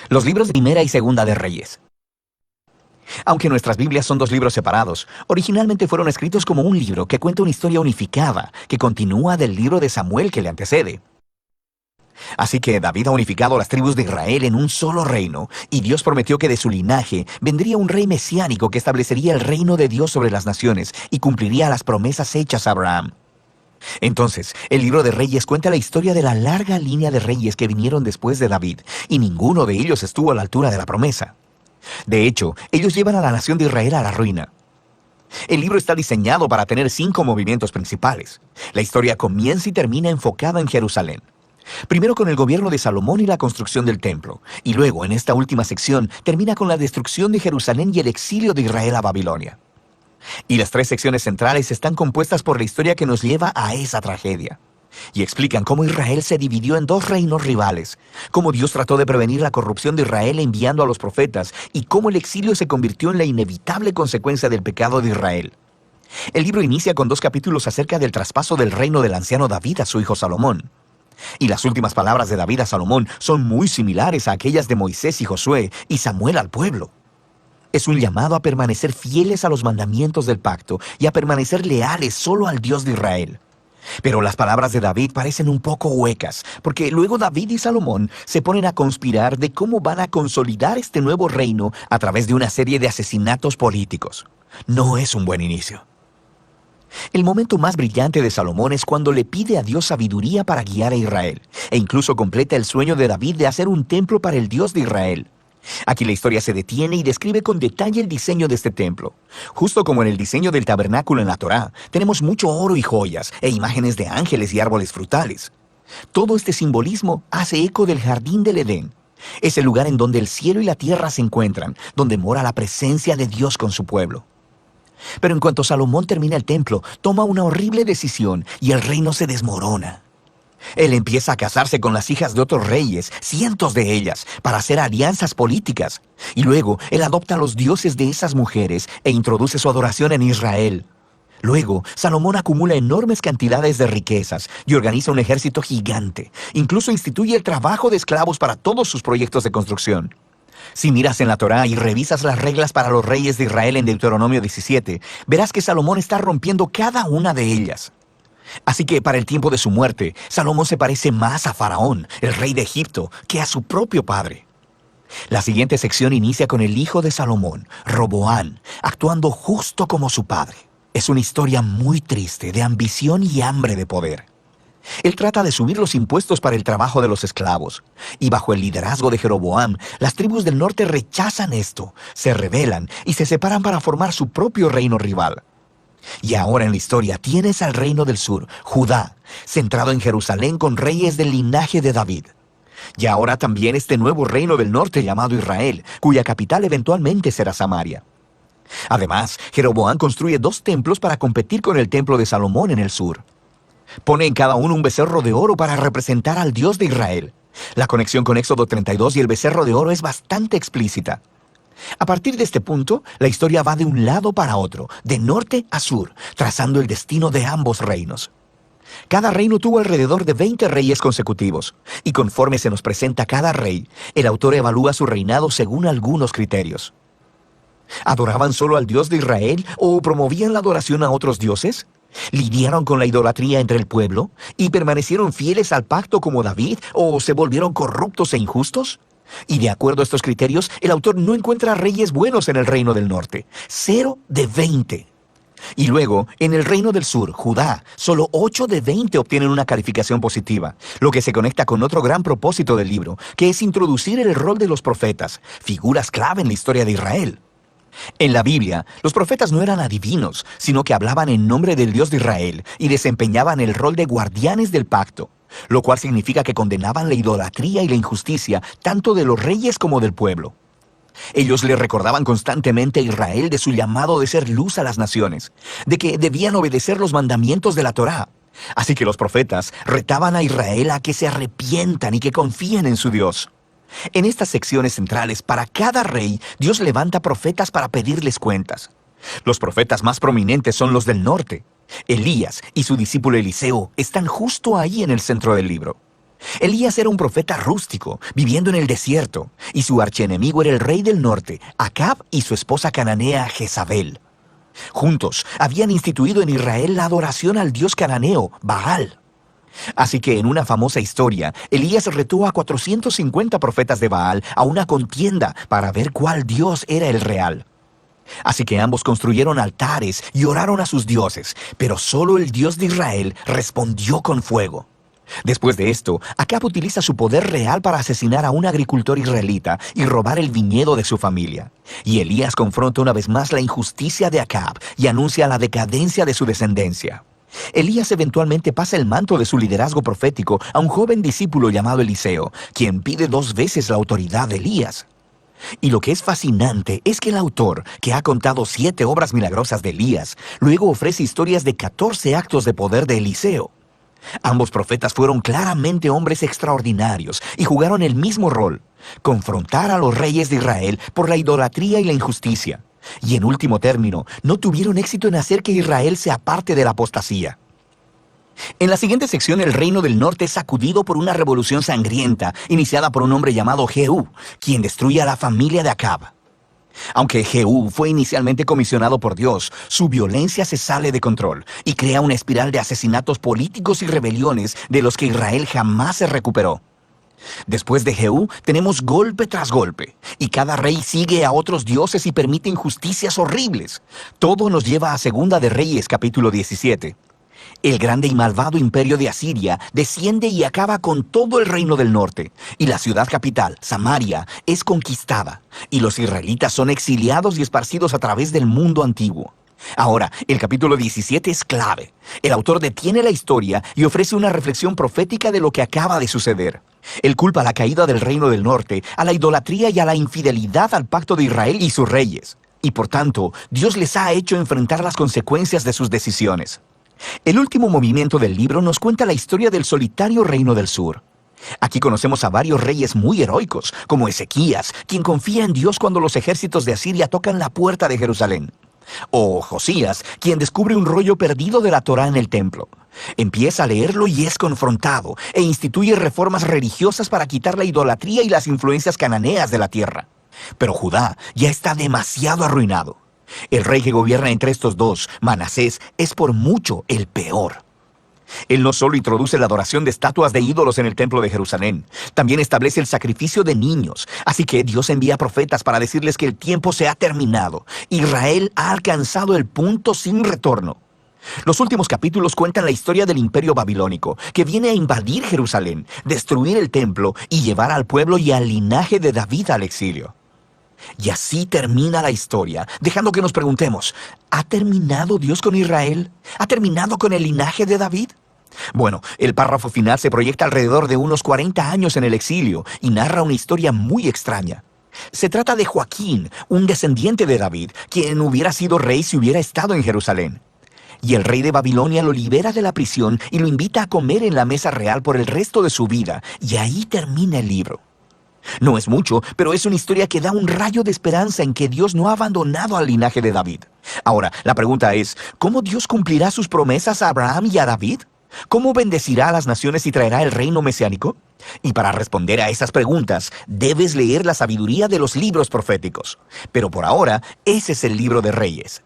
Los libros de Primera y Segunda de Reyes. Aunque nuestras Biblias son dos libros separados, originalmente fueron escritos como un libro que cuenta una historia unificada, que continúa del libro de Samuel que le antecede. Así que David ha unificado las tribus de Israel en un solo reino, y Dios prometió que de su linaje vendría un rey mesiánico que establecería el reino de Dios sobre las naciones y cumpliría las promesas hechas a Abraham. Entonces, el libro de Reyes cuenta la historia de la larga línea de reyes que vinieron después de David, y ninguno de ellos estuvo a la altura de la promesa. De hecho, ellos llevan a la nación de Israel a la ruina. El libro está diseñado para tener 5 movimientos principales. La historia comienza y termina enfocada en Jerusalén. Primero con el gobierno de Salomón y la construcción del templo, y luego, en esta última sección, termina con la destrucción de Jerusalén y el exilio de Israel a Babilonia. Y las 3 secciones centrales están compuestas por la historia que nos lleva a esa tragedia. Y explican cómo Israel se dividió en 2 reinos rivales, cómo Dios trató de prevenir la corrupción de Israel enviando a los profetas, y cómo el exilio se convirtió en la inevitable consecuencia del pecado de Israel. El libro inicia con 2 capítulos acerca del traspaso del reino del anciano David a su hijo Salomón. Y las últimas palabras de David a Salomón son muy similares a aquellas de Moisés y Josué y Samuel al pueblo. Es un llamado a permanecer fieles a los mandamientos del pacto y a permanecer leales solo al Dios de Israel. Pero las palabras de David parecen un poco huecas, porque luego David y Salomón se ponen a conspirar de cómo van a consolidar este nuevo reino a través de una serie de asesinatos políticos. No es un buen inicio. El momento más brillante de Salomón es cuando le pide a Dios sabiduría para guiar a Israel, e incluso completa el sueño de David de hacer un templo para el Dios de Israel. Aquí la historia se detiene y describe con detalle el diseño de este templo. Justo como en el diseño del tabernáculo en la Torá, tenemos mucho oro y joyas, e imágenes de ángeles y árboles frutales. Todo este simbolismo hace eco del jardín del Edén. Es el lugar en donde el cielo y la tierra se encuentran, donde mora la presencia de Dios con su pueblo. Pero en cuanto Salomón termina el templo, toma una horrible decisión y el reino se desmorona. Él empieza a casarse con las hijas de otros reyes, cientos de ellas, para hacer alianzas políticas. Y luego, él adopta a los dioses de esas mujeres e introduce su adoración en Israel. Luego, Salomón acumula enormes cantidades de riquezas y organiza un ejército gigante. Incluso instituye el trabajo de esclavos para todos sus proyectos de construcción. Si miras en la Torá y revisas las reglas para los reyes de Israel en Deuteronomio 17, verás que Salomón está rompiendo cada una de ellas. Así que para el tiempo de su muerte, Salomón se parece más a Faraón, el rey de Egipto, que a su propio padre. La siguiente sección inicia con el hijo de Salomón, Roboán, actuando justo como su padre. Es una historia muy triste de ambición y hambre de poder. Él trata de subir los impuestos para el trabajo de los esclavos, y bajo el liderazgo de Jeroboam, las tribus del norte rechazan esto, se rebelan y se separan para formar su propio reino rival. Y ahora en la historia tienes al reino del sur, Judá, centrado en Jerusalén con reyes del linaje de David. Y ahora también este nuevo reino del norte llamado Israel, cuya capital eventualmente será Samaria. Además, Jeroboam construye 2 templos para competir con el templo de Salomón en el sur. Pone en cada uno un becerro de oro para representar al Dios de Israel. La conexión con Éxodo 32 y el becerro de oro es bastante explícita. A partir de este punto, la historia va de un lado para otro, de norte a sur, trazando el destino de ambos reinos. Cada reino tuvo alrededor de 20 reyes consecutivos, y conforme se nos presenta cada rey, el autor evalúa su reinado según algunos criterios. ¿Adoraban solo al Dios de Israel o promovían la adoración a otros dioses? ¿Lidiaron con la idolatría entre el pueblo y permanecieron fieles al pacto como David o se volvieron corruptos e injustos? Y de acuerdo a estos criterios, el autor no encuentra reyes buenos en el reino del norte, 0 de 20. Y luego, en el reino del sur, Judá, solo 8 de 20 obtienen una calificación positiva, lo que se conecta con otro gran propósito del libro, que es introducir el rol de los profetas, figuras clave en la historia de Israel. En la Biblia, los profetas no eran adivinos, sino que hablaban en nombre del Dios de Israel y desempeñaban el rol de guardianes del pacto, lo cual significa que condenaban la idolatría y la injusticia tanto de los reyes como del pueblo. Ellos le recordaban constantemente a Israel de su llamado de ser luz a las naciones, de que debían obedecer los mandamientos de la Torá. Así que los profetas retaban a Israel a que se arrepientan y que confíen en su Dios. En estas secciones centrales, para cada rey, Dios levanta profetas para pedirles cuentas. Los profetas más prominentes son los del norte. Elías y su discípulo Eliseo están justo ahí en el centro del libro. Elías era un profeta rústico, viviendo en el desierto, y su archienemigo era el rey del norte, Acab, y su esposa cananea Jezabel. Juntos habían instituido en Israel la adoración al dios cananeo, Baal. Así que en una famosa historia, Elías retó a 450 profetas de Baal a una contienda para ver cuál dios era el real. Así que ambos construyeron altares y oraron a sus dioses, pero solo el Dios de Israel respondió con fuego. Después de esto, Acab utiliza su poder real para asesinar a un agricultor israelita y robar el viñedo de su familia. Y Elías confronta una vez más la injusticia de Acab y anuncia la decadencia de su descendencia. Elías eventualmente pasa el manto de su liderazgo profético a un joven discípulo llamado Eliseo, quien pide 2 veces la autoridad de Elías. Y lo que es fascinante es que el autor, que ha contado 7 obras milagrosas de Elías, luego ofrece historias de 14 actos de poder de Eliseo. Ambos profetas fueron claramente hombres extraordinarios y jugaron el mismo rol: confrontar a los reyes de Israel por la idolatría y la injusticia. Y en último término, no tuvieron éxito en hacer que Israel se aparte de la apostasía. En la siguiente sección, el reino del norte es sacudido por una revolución sangrienta iniciada por un hombre llamado Jehú, quien destruye a la familia de Acab. Aunque Jehú fue inicialmente comisionado por Dios, su violencia se sale de control y crea una espiral de asesinatos políticos y rebeliones de los que Israel jamás se recuperó. Después de Jehú, tenemos golpe tras golpe, y cada rey sigue a otros dioses y permite injusticias horribles. Todo nos lleva a Segunda de Reyes, capítulo 17. El grande y malvado imperio de Asiria desciende y acaba con todo el reino del norte, y la ciudad capital, Samaria, es conquistada, y los israelitas son exiliados y esparcidos a través del mundo antiguo. Ahora, el capítulo 17 es clave. El autor detiene la historia y ofrece una reflexión profética de lo que acaba de suceder. Él culpa la caída del reino del norte a la idolatría y a la infidelidad al pacto de Israel y sus reyes, y por tanto, Dios les ha hecho enfrentar las consecuencias de sus decisiones. El último movimiento del libro nos cuenta la historia del solitario reino del sur. Aquí conocemos a varios reyes muy heroicos, como Ezequías, quien confía en Dios cuando los ejércitos de Asiria tocan la puerta de Jerusalén. O Josías, quien descubre un rollo perdido de la Torá en el templo. Empieza a leerlo y es confrontado, e instituye reformas religiosas para quitar la idolatría y las influencias cananeas de la tierra. Pero Judá ya está demasiado arruinado. El rey que gobierna entre estos dos, Manasés, es por mucho el peor. Él no solo introduce la adoración de estatuas de ídolos en el templo de Jerusalén, también establece el sacrificio de niños. Así que Dios envía profetas para decirles que el tiempo se ha terminado. Israel ha alcanzado el punto sin retorno. Los últimos capítulos cuentan la historia del imperio babilónico, que viene a invadir Jerusalén, destruir el templo y llevar al pueblo y al linaje de David al exilio. Y así termina la historia, dejando que nos preguntemos, ¿ha terminado Dios con Israel? ¿Ha terminado con el linaje de David? Bueno, el párrafo final se proyecta alrededor de unos 40 años en el exilio y narra una historia muy extraña. Se trata de Joaquín, un descendiente de David, quien hubiera sido rey si hubiera estado en Jerusalén. Y el rey de Babilonia lo libera de la prisión y lo invita a comer en la mesa real por el resto de su vida, y ahí termina el libro. No es mucho, pero es una historia que da un rayo de esperanza en que Dios no ha abandonado al linaje de David. Ahora, la pregunta es, ¿cómo Dios cumplirá sus promesas a Abraham y a David? ¿Cómo bendecirá a las naciones y traerá el reino mesiánico? Y para responder a esas preguntas, debes leer la sabiduría de los libros proféticos. Pero por ahora, ese es el libro de Reyes.